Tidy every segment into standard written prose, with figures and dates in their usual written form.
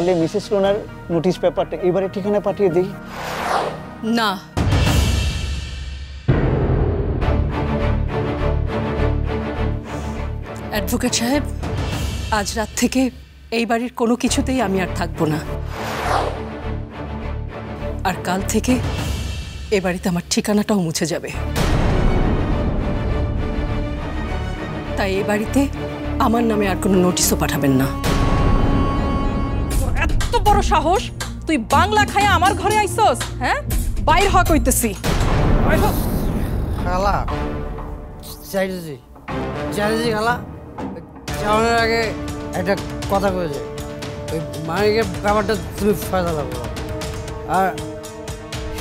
তাহলে মিসেস লোনার নোটিশ পেপারটা এবারে ঠিকানা পাঠিয়ে দিই। না, অ্যাডভোকেট সাহেব, আজ রাত থেকে এই বাড়ির কোনো কিছুতেই আমি আর থাকবো না। আর কাল থেকে এ বাড়িতে আমার ঠিকানাটাও মুছে যাবে। তাই এ বাড়িতে আমার নামে আর কোনো নোটিশও পাঠাবেন না। এত বড় সাহস, তুই বাংলা খায়া আমার ঘরে আইছস? হ্যাঁ, বাইর হ কইতেছি। খালা চাইছি খালা, যাওয়ার আগে একটা কথা কয়েছে, ওই মানিকের ব্যাপারটা তুমি ফয়সালা করো। আর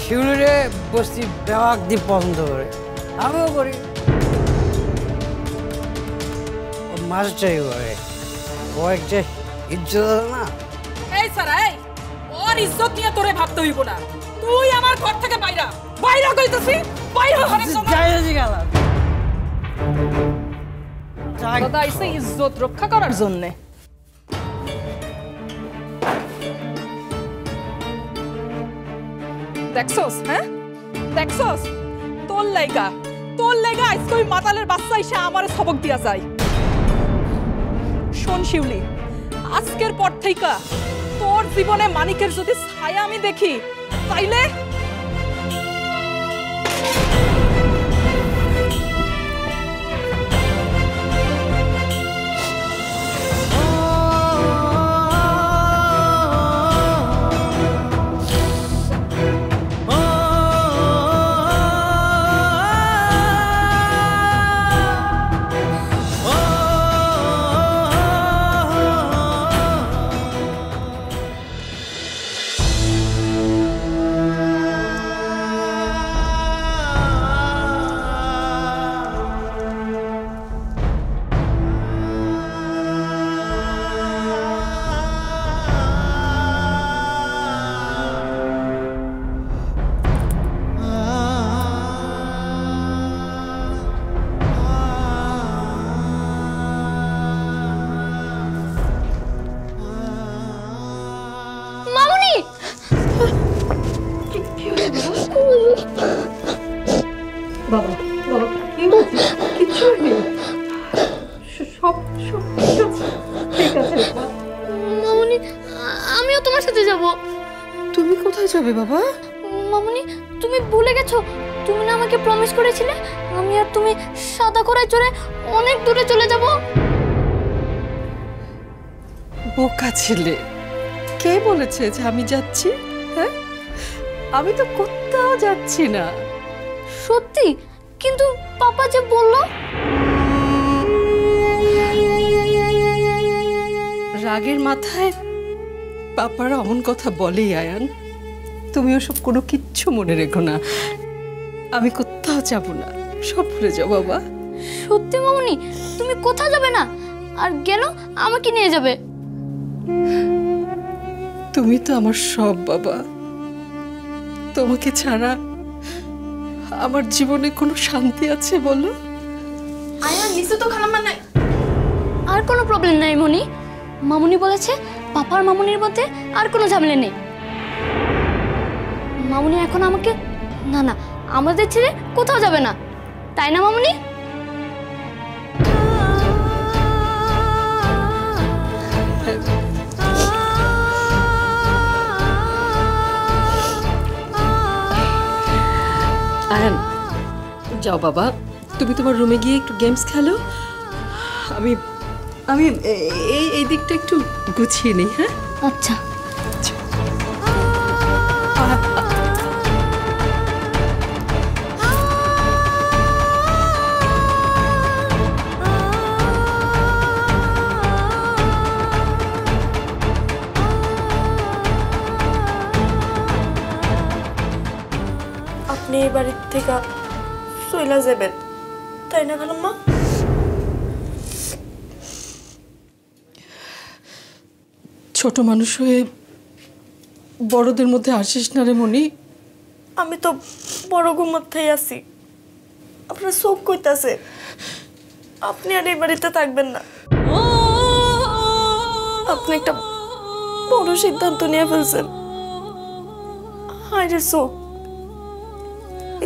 শিউলিরে বস্তি ব্যাপার দিয়ে পছন্দ করে, আমিও করি। ও মাস্টারই করে, ও একটা ইজ্জত না। এই সারা, এই ওর ইজ্জত নিয়ে তোরে ভাবতে হইব না। তুই আমার ঘর থেকে বাইরা বাইরা কইতেছি, বাইরা ঘরে যাইছি খালা। দাদা আইছে ইজ্জত রক্ষা করার জন্য। দেখছস? হ্যাঁ দেখছস? তোর লাইগা আজকে ওই মাতালের বাচ্চা এসে আমার সবক দিয়া যায়। শোন শিউলি, আজকের পর থেকে তোর জীবনে মানিকের যদি ছায়া আমি দেখি, তাইলে বাবা বাবা কি হচ্ছে? কিছু নেই, সব ঠিক আছে। মামুনি, আমিও তোমার সাথে যাব। তুমি কোথায় যাবে বাবা? মামুনি, তুমি ভুলে গেছো, তুমি না আমাকে প্রমিস করেছিলে আমি আর তুমি সাদা করায় চড়ে অনেক দূরে চলে যাব। বোকা ছেলে, কে বলেছে যে আমি যাচ্ছি? হ্যাঁ, আমি তো কোথাও যাচ্ছি না। সত্যি? কিন্তু পাপা যে বললো। রাগের মাথায় পাপারা অমন কথা বলেই আয়ান। তুমি ওসব কোনো কিচ্ছু মনে রেখো না, আমি কোথাও যাব না, সব ভুলে যাও বাবা। সত্যি মামুনি? তুমি কোথাও যাবে না? আর গেল আমাকে নিয়ে যাবে? তুমি তো আমার সব বাবা, তোমাকে ছাড়া আমার জীবনে কোনো শান্তি আছে বলো? আয়ান নিচে তো খালাম্মা নাই। আর কোনো প্রবলেম নাই মনি, মামুনি বলেছে পাপার মামুনির মধ্যে আর কোনো ঝামেলা নেই। মামুনি এখন আমাকে না না আমাদের ছেড়ে কোথাও যাবে না, তাই না মামুনি? আয়ান যাও বাবা, তুমি তোমার রুমে গিয়ে একটু গেমস খেলো, আমি আমি এই দিকটা একটু গুছিয়ে নিই। হ্যাঁ আচ্ছা। আপনি এই বাড়ির থেকে চইলা যাবেন, তাই না খালাম্মা? ছোট মানুষ হয়ে বড়দের মধ্যে আসিস না রে মনি। আমি তো বড় ঘুমাতেই আছি, আপনার চোখ কইতাছে আপনি আর এই বাড়িতে থাকবেন না। আপনি একটা বড় সিদ্ধান্ত নিয়ে ফেলছেন। হায় রে চোখ,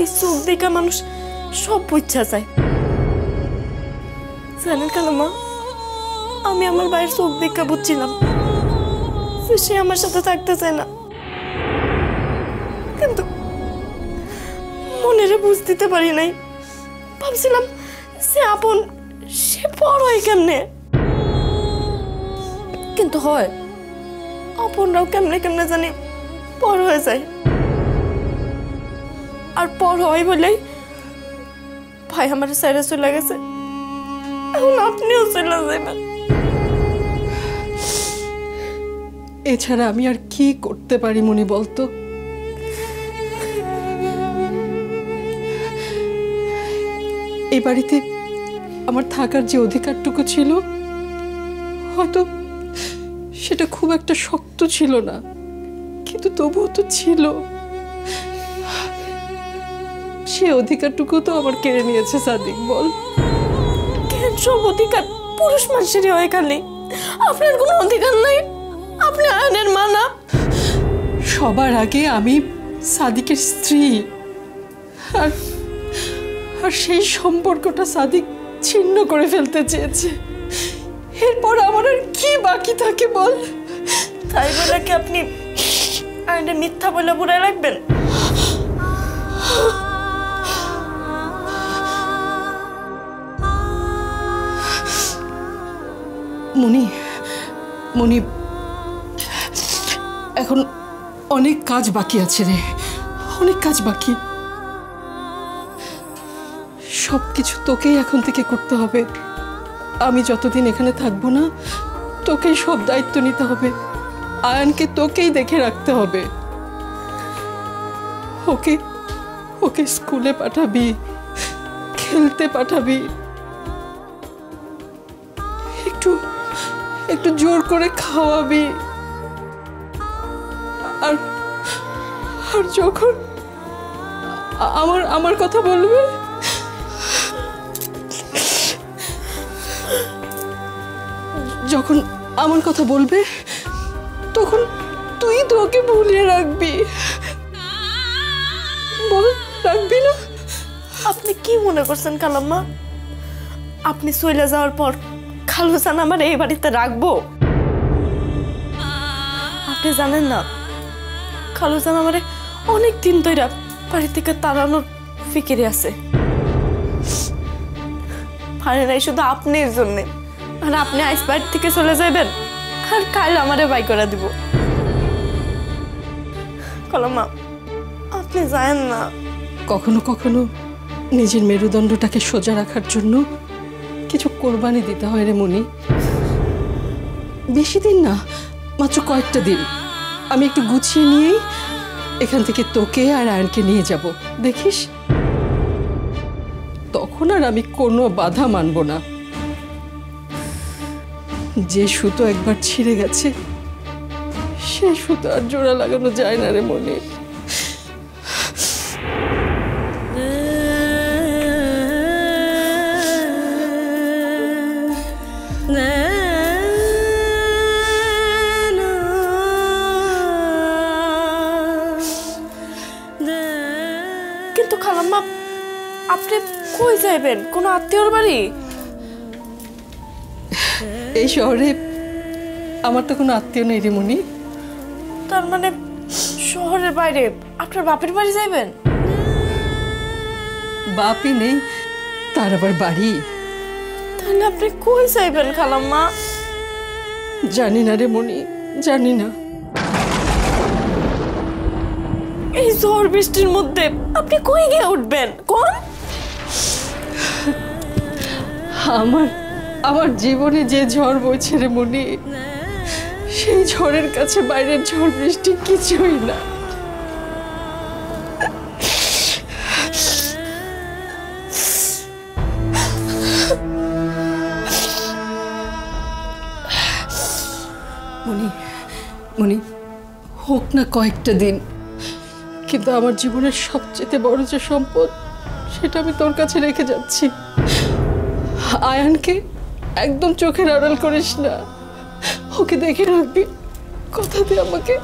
এই চোখ দেখা মানুষ সব বুঝা যায়। জানেন খালাম্মা, আমি আমার ভাইয়ের চোখ দেখা বুঝছিলাম যে সে আমার সাথে থাকতে চায় না, কিন্তু মনেরে বুঝ দিতে পারি নাই। ভাবছিলাম সে আপন, সে পর হয় কেমনে, কিন্তু হয় আপনরাও কেমনে কেমনে জানি পর হয়ে যায়। আর পর হয় বলেই ভাই আমার সাইডে চলে গেছে, এখন আপনিও চলে যাবেন। এছাড়া আমি আর কি করতে পারি মনি বলতো? এই বাড়িতে আমার থাকার যে অধিকারটুকু ছিল, হয়তো সেটা খুব একটা শক্ত ছিল না, কিন্তু তবুও তো ছিল। সে অধিকারটুকু তো আমার কেড়ে নিয়েছে সাদিক। বল, কেন সব অধিকার পুরুষ মানুষেরই হয়? খালি আপনার কোনো অধিকার নাই? আপনি আয়নের মা না? সবার আগে আমি সাদিকের স্ত্রী, আর সেই সম্পর্কটা সাদিক ছিন্ন করে ফেলতে চেয়েছে। এরপর আমার আর কি বাকি থাকে বল? তাই বলে কি আপনি আয়নের মিথ্যা বলে বুড়ায় রাখবেন? মনি, মনি, এখন অনেক কাজ বাকি আছে রে, অনেক কাজ বাকি। সবকিছু তোকেই এখন থেকে করতে হবে। আমি যতদিন এখানে থাকবো না, তোকেই সব দায়িত্ব নিতে হবে। আয়ানকে তোকেই দেখে রাখতে হবে। ওকে ওকে স্কুলে পাঠাবি, খেলতে পাঠাবি, একটু একটু জোর করে খাওয়াবি। আর আর যখন আমার কথা বলবে, যখন আমার কথা বলবে, তখন তুই তো ওকে ভুলিয়ে রাখবি। বল, রাখবি না? আপনি কি মনে করছেন খালাম্মা, আপনি চলে যাওয়ার পর খালুজান আমার এই বাড়িতে রাখবো? আপনি জানেন না, খালুজান আমার অনেক দিন ধরে বাড়ি থেকে তাড়ানোর ফিকিরে আছে। পারে নাই শুধু আপনার জন্যে। আর আপনি আইস বাড়ি থেকে চলে যাবেন, আর কাল আমারে বাই করে দিব। খালাম্মা, আপনি জানেন না, কখনো কখনো নিজের মেরুদণ্ডটাকে সোজা রাখার জন্য কিছু কোরবানি দিতে হয় রে মনি। বেশি দিন না, মাত্র কয়েকটা দিন। আমি একটু গুছিয়ে নিয়েই এখান থেকে তোকে আর আয়নকে নিয়ে যাব, দেখিস? তখন আর আমি কোনো বাধা মানব না। যে সুতো একবার ছিঁড়ে গেছে, সে সুতো আর জোড়া লাগানো যায় না রে মনি। কিন্তু খালাম্মা, আপনি কই যাইবেন? কোন আত্মীয়র বাড়ি? এই শহরে আমার তো কোনো আত্মীয় নেই রে মনি। তার মানে শহরের বাইরে আপনার বাপের বাড়ি যাইবেন? বাপই নেই, তার আবার বাড়ি? তাহলে আপনি কই যাইবেন খালাম্মা? জানি না রে মনি, জানি না। এই ঝড় বৃষ্টির মধ্যে আপনি কই গিয়ে উঠবেন কোন? আমার জীবনে যে ঝড় বইছে রে মনি, সেই ঝড়ের কাছে বাইরের ঝড় বৃষ্টি কিছুই না। মনি, মনি, হোক না কয়েকটা দিন, কিন্তু আমার জীবনের সবচেয়ে বড় যে সম্পদ, সেটা আমি তোর কাছে রেখে যাচ্ছি। আয়ানকে একদম চোখের আড়াল করিস না, ওকে দেখে রাখবি, কথা দে আমাকে,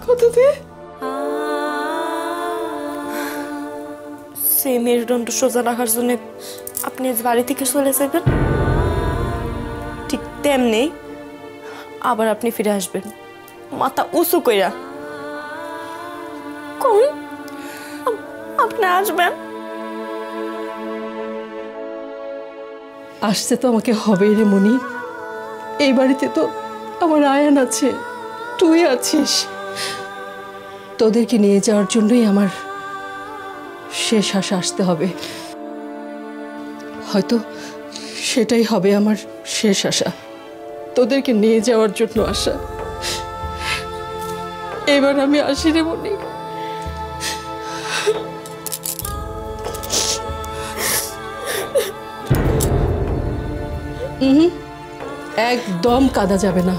কথা দে। সেই মেরুদণ্ড সোজা রাখার জন্য আপনি আজ বাড়ি থেকে চলে যাবেন, ঠিক তেমনি আবার আপনি ফিরে আসবেন মাথা উঁচু কইরা। কোন আপনি আসবেন? আসতে তো আমাকে হবেই রে মনি। এই বাড়িতে তো আমার আয়ান আছে, তুই আছিস। তোদেরকে নিয়ে যাওয়ার জন্যই আমার শেষ আশা আসতে হবে। হয়তো সেটাই হবে আমার শেষ আশা, তোদেরকে নিয়ে যাওয়ার জন্য আশা। এবার আমি আসি রে মনি। একদম কাঁদা যাবে না,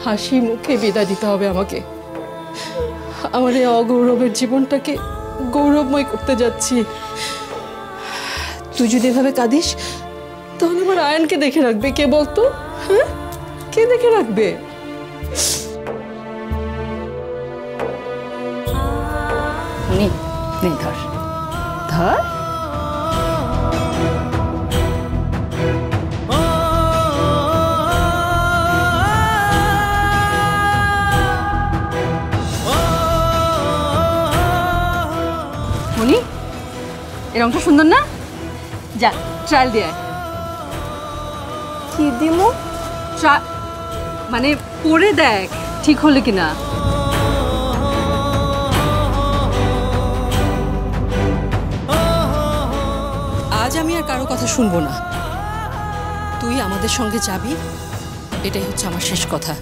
হাসি মুখে বিদায় দিতে হবে আমাকে। আমার এই অগৌরবের জীবনটাকে গৌরবময় করতে যাচ্ছি। তুই যদি এভাবে কাঁদিস তাহলে আমার আয়নকে দেখে রাখবে কে বলতো? হ্যাঁ, কে দেখে রাখবে? ধর ধর। মনি, এই রংটা সুন্দর না? যা ট্রায়াল দিয়ে আয়। কি দিমু? মানে পরে দেখ ঠিক হলো কিনা। আজ আমি আর কারো কথা শুনবো না। তুই আমাদের সঙ্গে যাবি, এটাই হচ্ছে আমার শেষ কথা।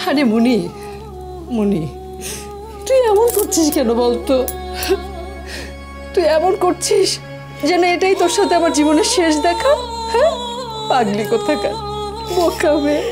আরে মুনি, মুনি, তুই এমন করছিস কেন বলতো? তুই এমন করছিস যেন এটাই তোর সাথে আমার জীবনের শেষ দেখা। হ্যাঁ, পাগলি কোথাকার, বোকা মেয়ে।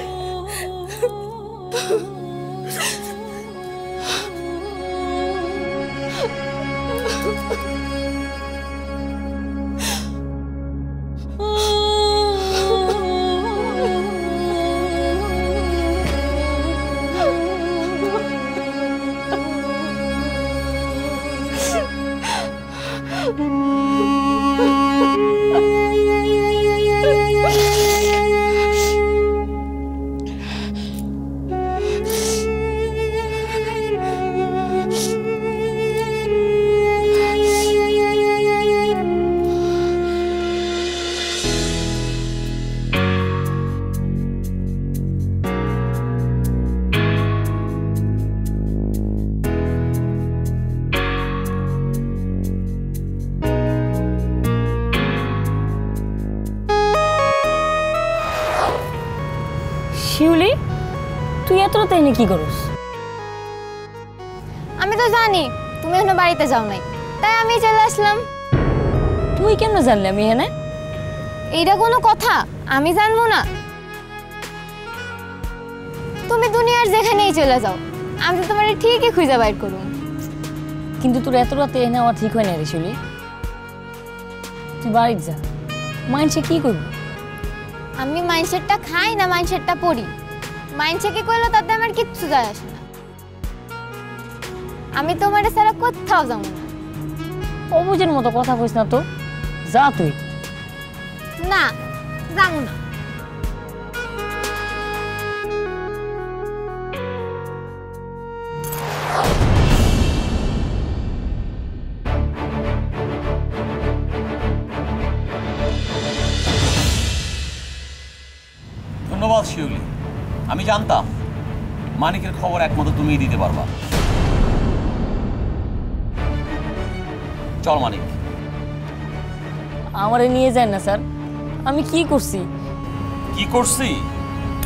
শিউলি, তুই এত রাতে এনে কি করস? আমি তো জানি তুমি এখনো বাড়িতে যাও নাই, তাই আমি চলে আসলাম। তুই কেমনে জানলি আমি এখানে? এইটা কোনো কথা? আমি জানবো না? তুমি দুনিয়ার যেখানেই চলে যাও, আমি তো তোমার ঠিকই খুঁজে বাইর করুম। কিন্তু তোর এত রাতে এনে আমার ঠিক হয় না রে শিউলি। তুই বাড়িতে যা, মাইনসে কি করবি? আমি মাইন্ডসেটটা খাই না মাইন্ডসেটটা পড়ি, মাইন্ডসেটকে কইলো তাতে আমার কিচ্ছু যায় আসে না। আমি তোমার ছাড়া কোথাও যাবো না। অবুঝের মতো কথা কইস না তো, যা তুই। না, যাবো না। ধন্যবাদ শিউলি, আমি জানতাম মানিকের খবর একমাত্র তুমিই দিতে পারবা। চল মানিক। আমারে নিয়ে যায় না স্যার, আমি কি করছি? কি করছি?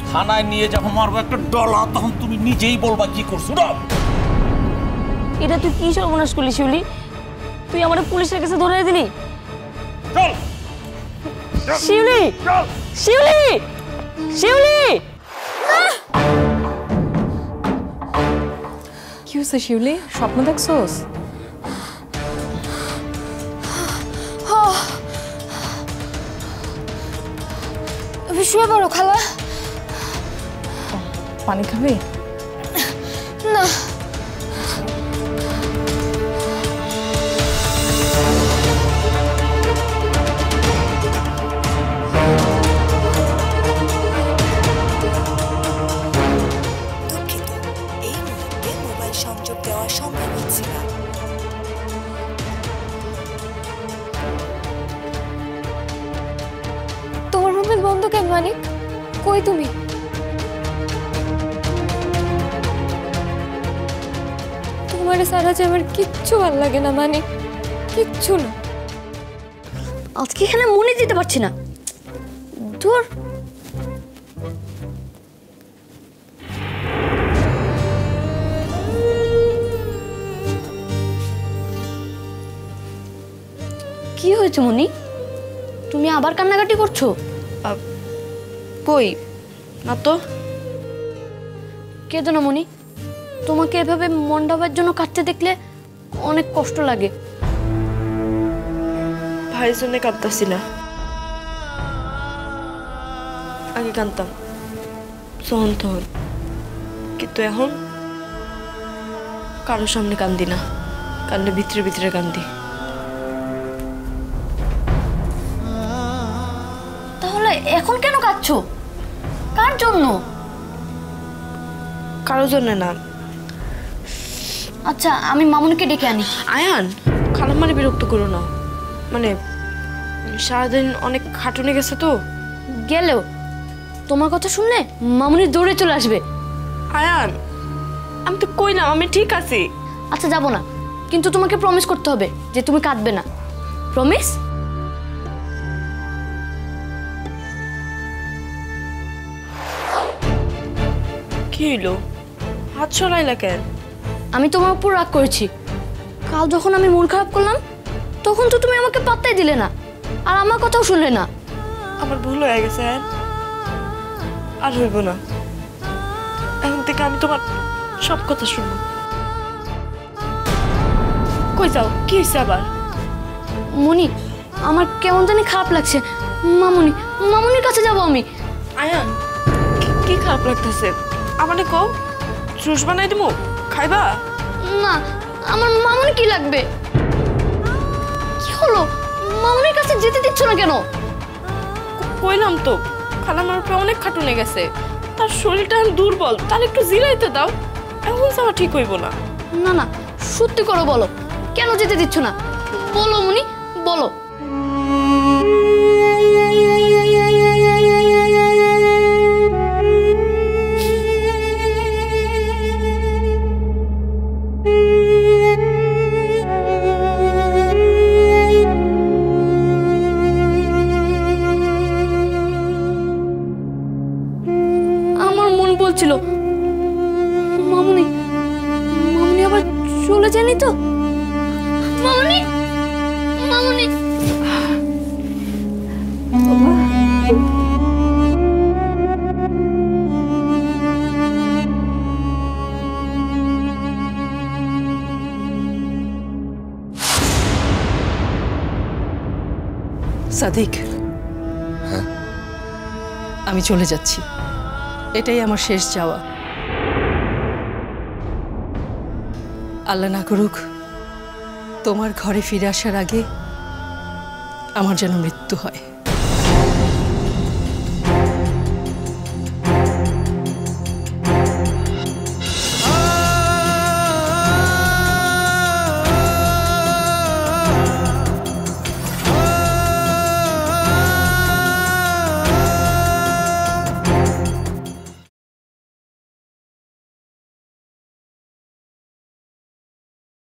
থানায় নিয়ে যখন মারবো একটা ডলা, তখন তুমি নিজেই বলবা কি করছো। এটা তুই কি সর্বনাশ করলি শিউলি? তুই আমারে পুলিশের কাছে ধরে দিলি। চল শিউলি, শিউলি, শিউলি! কি হয়েছে শিউলি, স্বপ্ন দেখছোস? তুমি শুয়ে পড়ো খালা। পানি খাবে? না দুঃখিত, এই মুহূর্তে মোবাইল সংযোগ দেওয়া সম্ভব হচ্ছে না। তোমার মোবাইল বন্ধ কেন মানিক? কই তুমি? তোমার সারা যে আমার কিচ্ছু ভালো লাগে না মানিক, কিচ্ছু না। আজকে এখানে মনে দিতে পারছি না। ধুর, কি হয়েছে মনি? তুমি আবার কান্নাকাটি করছো? কই না তো। কেঁদো না মনি, তোমাকে এভাবে মন ডাবার জন্য কাঁদতে দেখলে অনেক কষ্ট লাগে। ভাইয়ের জন্য কাঁদতাছি না, আগে কাঁদতাম যখন তখন, কিন্তু এখন কারোর সামনে কান্দি না, কান্দে ভিতরে ভিতরে কান্দি। তাহলে এখন কেন কাঁদছো? কার জন্য? কারোর জন্য না। আচ্ছা, আমি মামুনিকে ডেকে আনি। আয়ান, খালাম্মারে বিরক্ত করো না, মানে সারাদিন অনেক খাটুনে গেছে তো। গেলেও তোমার কথা শুনলে মামুনি দৌড়ে চলে আসবে। আয়ান, আমি তো কইলাম আমি ঠিক আছি। আচ্ছা, যাব না, কিন্তু তোমাকে প্রমিস করতে হবে যে তুমি কাঁদবে না। প্রমিস? কি হইলো? হাত সরাইলা কেন? আমি তোমার উপর রাগ করেছি। কাল যখন আমি মন খারাপ করলাম তখন তো তুমি আমাকে পাত্তাই দিলে না, আর আমার কথাও শুনলে না। আমার ভুল হয়ে গেছে আয়ান, আর হইব না। এখন থেকে আমি তোমার সব কথা শুনবো। কই যাও? কি হয়েছে আবার? মনি, আমার কেমন জানি খারাপ লাগছে। মামুনির কাছে যাব আমি। আয়ান, কি খারাপ লাগতেছে? আমারে কও, জুস বানাই দেবো, খাইবা? না, আমার মামুনি কি লাগবে? কি হলো, মামুনির কাছে যেতে দিচ্ছ না কেন? কইলাম তো, খালামার উপরে অনেক খাটুনে গেছে, তার শরীরটা দুর্বল, তার একটু জিরাইতে দাও। এখন যাওয়া ঠিক হইব না। না না, সত্যি করে বলো, কেন যেতে দিচ্ছ না? বলো মনি, বলো। আমার মন বলছিল মামুনি আবার চলে যায়নি তো। মামুনি, সাদিক, হ্যাঁ, আমি চলে যাচ্ছি, এটাই আমার শেষ যাওয়া। আল্লাহ না করুক তোমার ঘরে ফিরে আসার আগে আমার যেন মৃত্যু হয়।